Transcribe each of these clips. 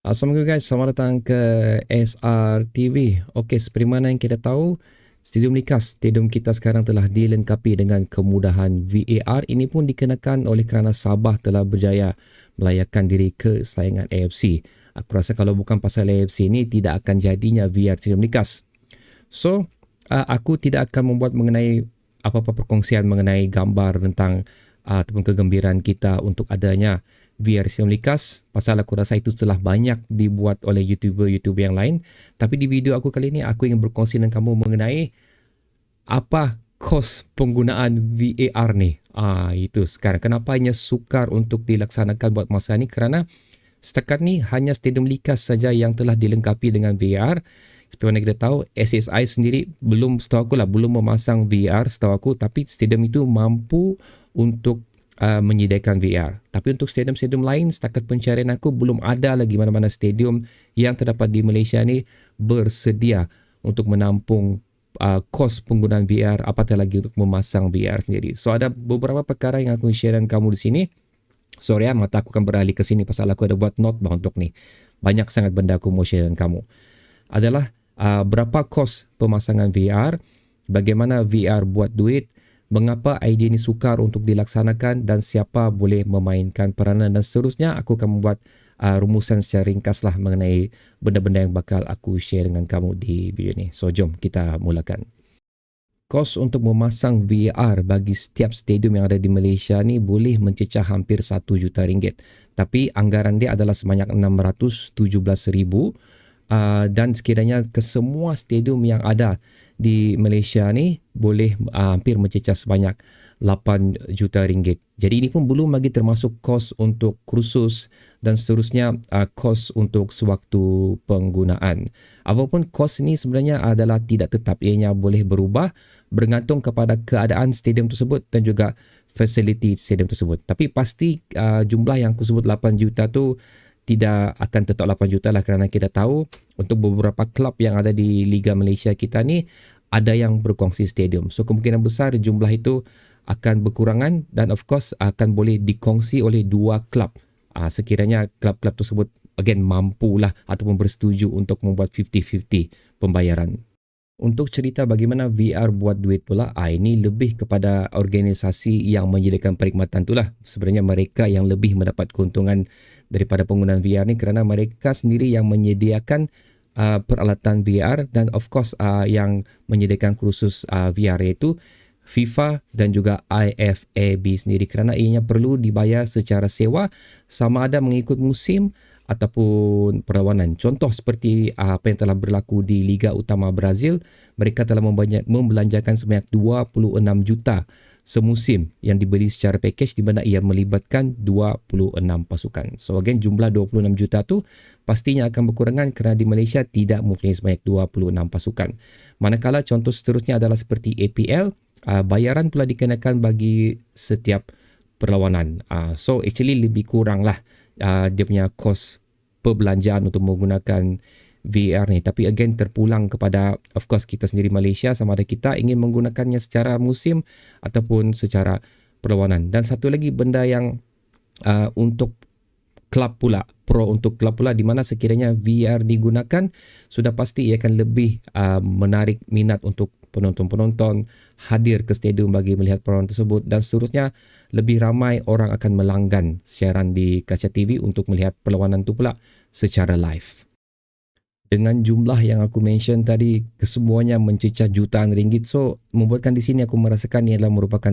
Assalamualaikum guys, selamat datang ke SRTV. Okey, seperti mana yang kita tahu, stadium kita sekarang telah dilengkapi dengan kemudahan VAR. Ini pun dikenakan oleh kerana Sabah telah berjaya melayakkan diri ke saingan AFC. Aku rasa kalau bukan pasal AFC ini, tidak akan jadinya VR Stadium Likas. So, aku tidak akan membuat mengenai apa-apa perkongsian mengenai gambar tentang ataupun kegembiraan kita untuk adanya VR Stadium Likas, pasal aku rasa itu telah banyak dibuat oleh YouTuber yang lain. Tapi di video aku kali ini, aku ingin berkongsi dengan kamu mengenai apa kos penggunaan VAR ni. Itu sekarang. Kenapa hanya sukar untuk dilaksanakan buat masa ni? Kerana setakat ni hanya Stadium Likas saja yang telah dilengkapi dengan VAR. Seperti mana kita tahu, SSI sendiri setahu aku belum memasang VR setahu aku, tapi stadium itu mampu untuk menyediakan VR. Tapi untuk stadium-stadium lain, setakat pencarian aku, belum ada lagi mana-mana stadium yang terdapat di Malaysia ni bersedia untuk menampung kos penggunaan VR, apatah lagi untuk memasang VR sendiri. So ada beberapa perkara yang aku share dengan kamu di sini. Sorry mata aku akan beralih ke sini pasal aku ada buat note untuk ni. Banyak sangat benda aku mau share dengan kamu. Adalah berapa kos pemasangan VR, bagaimana VR buat duit, mengapa idea ini sukar untuk dilaksanakan dan siapa boleh memainkan peranan dan seterusnya. Aku akan membuat rumusan secara ringkas mengenai benda-benda yang bakal aku share dengan kamu di video ini. So jom kita mulakan. Kos untuk memasang VR bagi setiap stadium yang ada di Malaysia ni boleh mencecah hampir RM1 juta. Tapi anggaran dia adalah sebanyak RM617,000. Dan sekiranya ke semua stadium yang ada di Malaysia ni boleh hampir mencecah sebanyak RM8 juta. Jadi ini pun belum lagi termasuk kos untuk kursus dan seterusnya, kos untuk sewaktu penggunaan. Apapun kos ini sebenarnya adalah tidak tetap, ianya boleh berubah bergantung kepada keadaan stadium tersebut dan juga fasiliti stadium tersebut. Tapi pasti jumlah yang aku sebut 8 juta tu tidak akan tetap 8 juta kerana kita tahu untuk beberapa klub yang ada di Liga Malaysia kita ni ada yang berkongsi stadium. So kemungkinan besar jumlah itu akan berkurangan dan of course akan boleh dikongsi oleh dua klub. Sekiranya klub-klub tersebut again mampulah ataupun bersetuju untuk membuat 50-50 pembayaran. Untuk cerita bagaimana VR buat duit pula, ini lebih kepada organisasi yang menyediakan perkhidmatan itulah. Sebenarnya mereka yang lebih mendapat keuntungan daripada penggunaan VR ni kerana mereka sendiri yang menyediakan peralatan VR dan of course yang menyediakan kursus VR iaitu FIFA dan juga IFAB sendiri, kerana ianya perlu dibayar secara sewa sama ada mengikut musim ataupun perlawanan. Contoh seperti apa yang telah berlaku di Liga Utama Brazil, mereka telah membelanjakan sebanyak 26 juta semusim yang dibeli secara package di mana ia melibatkan 26 pasukan. So again, jumlah 26 juta tu pastinya akan berkurangan kerana di Malaysia tidak mempunyai sebanyak 26 pasukan. Manakala contoh seterusnya adalah seperti APL, bayaran pula dikenakan bagi setiap perlawanan. So actually lebih kurang dia punya kos perbelanjaan untuk menggunakan VR ni. Tapi again terpulang kepada of course kita sendiri Malaysia, sama ada kita ingin menggunakannya secara musim ataupun secara perlawanan. Dan satu lagi benda yang untuk klub pula, pro untuk klub pula, di mana sekiranya VR digunakan, sudah pasti ia akan lebih menarik minat untuk penonton-penonton hadir ke stadium bagi melihat perlawanan tersebut dan seterusnya. Lebih ramai orang akan melanggan siaran di kaca TV untuk melihat perlawanan itu pula secara live. Dengan jumlah yang aku mention tadi, kesemuanya mencecah jutaan ringgit. So membuatkan di sini aku merasakan ia adalah merupakan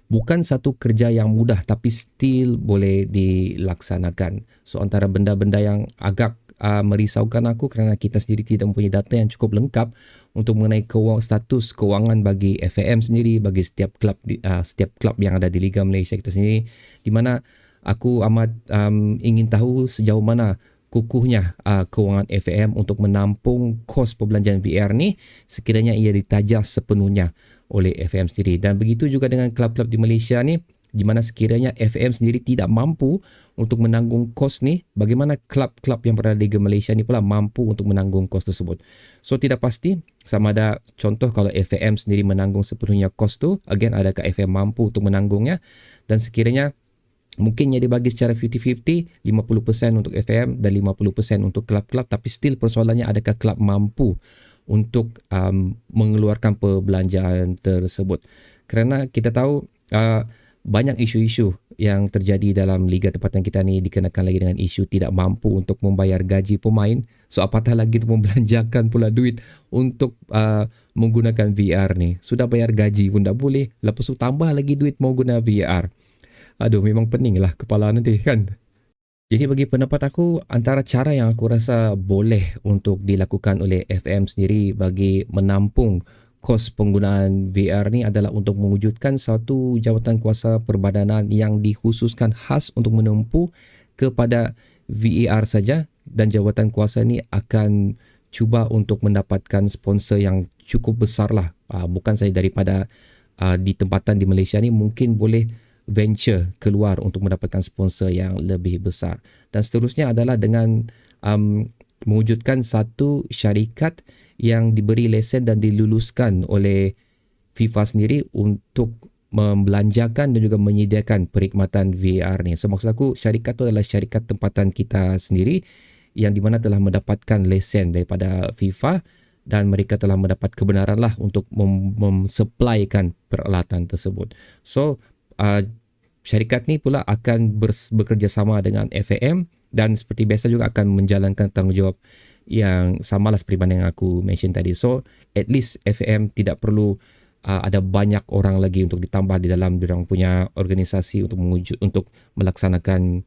bukan satu kerja yang mudah, tapi still boleh dilaksanakan. So antara benda-benda yang agak merisaukan aku kerana kita sendiri tidak mempunyai data yang cukup lengkap untuk mengenai status kewangan bagi FAM sendiri, bagi setiap klub yang ada di Liga Malaysia kita sendiri, di mana aku amat ingin tahu sejauh mana kukuhnya kewangan FAM untuk menampung kos perbelanjaan VR ni sekiranya ia ditajas sepenuhnya oleh FAM sendiri. Dan begitu juga dengan klub-klub di Malaysia ni, di mana sekiranya FAM sendiri tidak mampu untuk menanggung kos ni, bagaimana klub-klub yang berada di Liga Malaysia ni pula mampu untuk menanggung kos tersebut. So tidak pasti sama ada contoh kalau FAM sendiri menanggung sepenuhnya kos tu, again adakah FAM mampu untuk menanggungnya, dan sekiranya Mungkin yang dibagi secara 50-50, 50% untuk FM dan 50% untuk kelab-kelab, tapi still persoalannya adakah kelab mampu untuk mengeluarkan perbelanjaan tersebut. Kerana kita tahu banyak isu-isu yang terjadi dalam liga tempatan kita ni dikenakan lagi dengan isu tidak mampu untuk membayar gaji pemain. So apatah lagi untuk membelanjakan pula duit untuk menggunakan VR ni. Sudah bayar gaji pun tak boleh, lepas tu tambah lagi duit mau guna VR. Aduh, memang pening lah kepala nanti kan. Jadi bagi pendapat aku, antara cara yang aku rasa boleh untuk dilakukan oleh FM sendiri bagi menampung kos penggunaan VR ni adalah untuk mewujudkan satu jawatan kuasa perbadanan yang dikhususkan khas untuk menempuh kepada VAR saja, dan jawatan kuasa ni akan cuba untuk mendapatkan sponsor yang cukup besar lah. Bukan saja daripada di tempatan di Malaysia ni, mungkin boleh venture keluar untuk mendapatkan sponsor yang lebih besar. Dan seterusnya adalah dengan mewujudkan satu syarikat yang diberi lesen dan diluluskan oleh FIFA sendiri untuk membelanjakan dan juga menyediakan perkhidmatan VR ni. So maksud aku, syarikat tu adalah syarikat tempatan kita sendiri yang di mana telah mendapatkan lesen daripada FIFA dan mereka telah mendapat kebenaran lah untuk memsupplykan peralatan tersebut. So syarikat ni pula akan bekerjasama dengan FAM dan seperti biasa juga akan menjalankan tanggungjawab yang samalah seperti mana yang aku mention tadi. So at least FAM tidak perlu ada banyak orang lagi untuk ditambah di dalam diorang punya organisasi untuk melaksanakan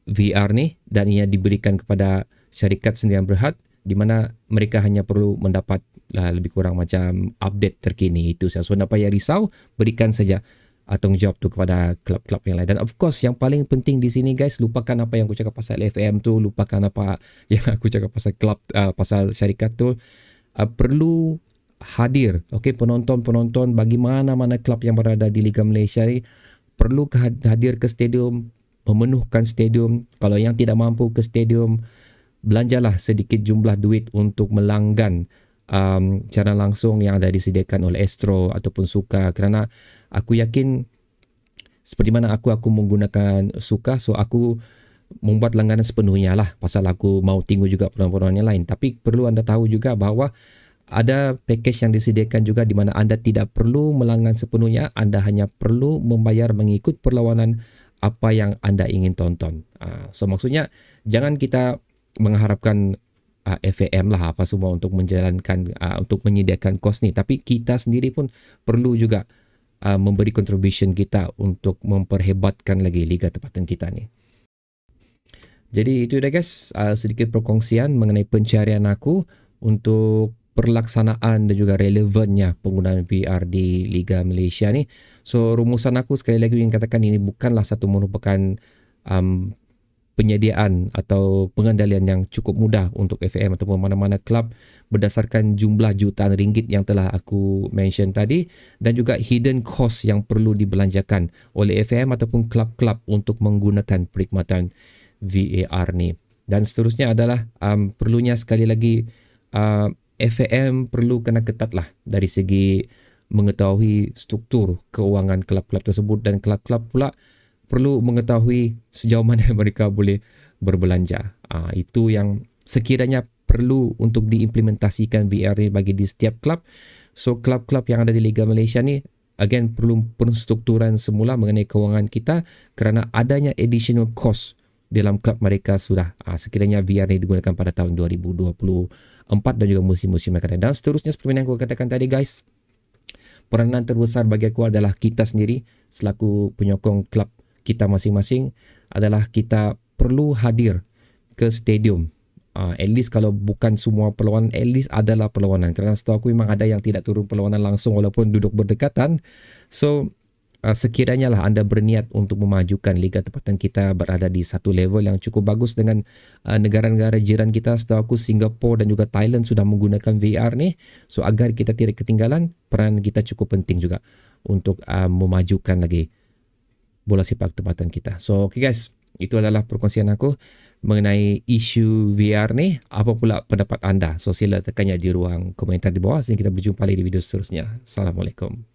VR ni, dan ia diberikan kepada syarikat sendiri yang berhad, di mana mereka hanya perlu mendapat lebih kurang macam update terkini itu saja. So tak payah risau, berikan saja tanggungjawab tu kepada klub-klub yang lain. Dan of course yang paling penting di sini guys, lupakan apa yang aku cakap pasal FM tu, lupakan apa yang aku cakap pasal klub, pasal syarikat tu. Perlu hadir, okey, penonton-penonton bagi mana-mana klub yang berada di Liga Malaysia ni perlu hadir ke stadium, memenuhkan stadium. Kalau yang tidak mampu ke stadium, belanjalah sedikit jumlah duit untuk melanggan cara langsung yang ada disediakan oleh Astro ataupun Suka, kerana aku yakin seperti mana aku menggunakan Suka, so aku membuat langganan sepenuhnya lah pasal aku mau tengok juga program-program yang lain. Tapi perlu anda tahu juga bahawa ada package yang disediakan juga di mana anda tidak perlu melanggan sepenuhnya, anda hanya perlu membayar mengikut perlawanan apa yang anda ingin tonton. So maksudnya jangan kita mengharapkan FAM lah apa semua untuk menjalankan untuk menyediakan kos ni, tapi kita sendiri pun perlu juga memberi contribution kita untuk memperhebatkan lagi liga tempatan kita ni. Jadi itu dah guys, sedikit perkongsian mengenai pencarian aku untuk perlaksanaan dan juga relevannya penggunaan VR di Liga Malaysia ni. So rumusan aku sekali lagi ingin katakan, ini bukanlah satu merupakan penyediaan atau pengendalian yang cukup mudah untuk FAM ataupun mana-mana klub berdasarkan jumlah jutaan ringgit yang telah aku mention tadi, dan juga hidden cost yang perlu dibelanjakan oleh FAM ataupun klub-klub untuk menggunakan perkhidmatan VAR ni. Dan seterusnya adalah perlunya sekali lagi FAM perlu kena ketat lah dari segi mengetahui struktur keuangan klub-klub tersebut, dan klub-klub pula perlu mengetahui sejauh mana mereka boleh berbelanja. Itu yang sekiranya perlu untuk diimplementasikan VR ni bagi di setiap klub. So klub-klub yang ada di Liga Malaysia ni again perlu penstrukturan semula mengenai keuangan kita, kerana adanya additional cost dalam klub mereka sudah sekiranya VR ni digunakan pada tahun 2024 dan juga musim-musim yang akan datang. Dan seterusnya seperti yang aku katakan tadi guys, peranan terbesar bagi aku adalah kita sendiri selaku penyokong klub kita masing-masing, adalah kita perlu hadir ke stadium. At least kalau bukan semua perlawanan, at least adalah perlawanan. Kerana setahu aku memang ada yang tidak turun perlawanan langsung walaupun duduk berdekatan. So sekiranya lah anda berniat untuk memajukan liga tempatan kita berada di satu level yang cukup bagus dengan negara-negara jiran kita. Setahu aku Singapura dan juga Thailand sudah menggunakan VR ni. So agar kita tidak ketinggalan, peran kita cukup penting juga untuk memajukan lagi bola sepak tempatan kita. So okay guys, itu adalah perkongsian aku mengenai isu VR ni. Apa pula pendapat anda? So sila tekannya di ruang komentar di bawah, sehingga kita berjumpa lagi di video seterusnya. Assalamualaikum.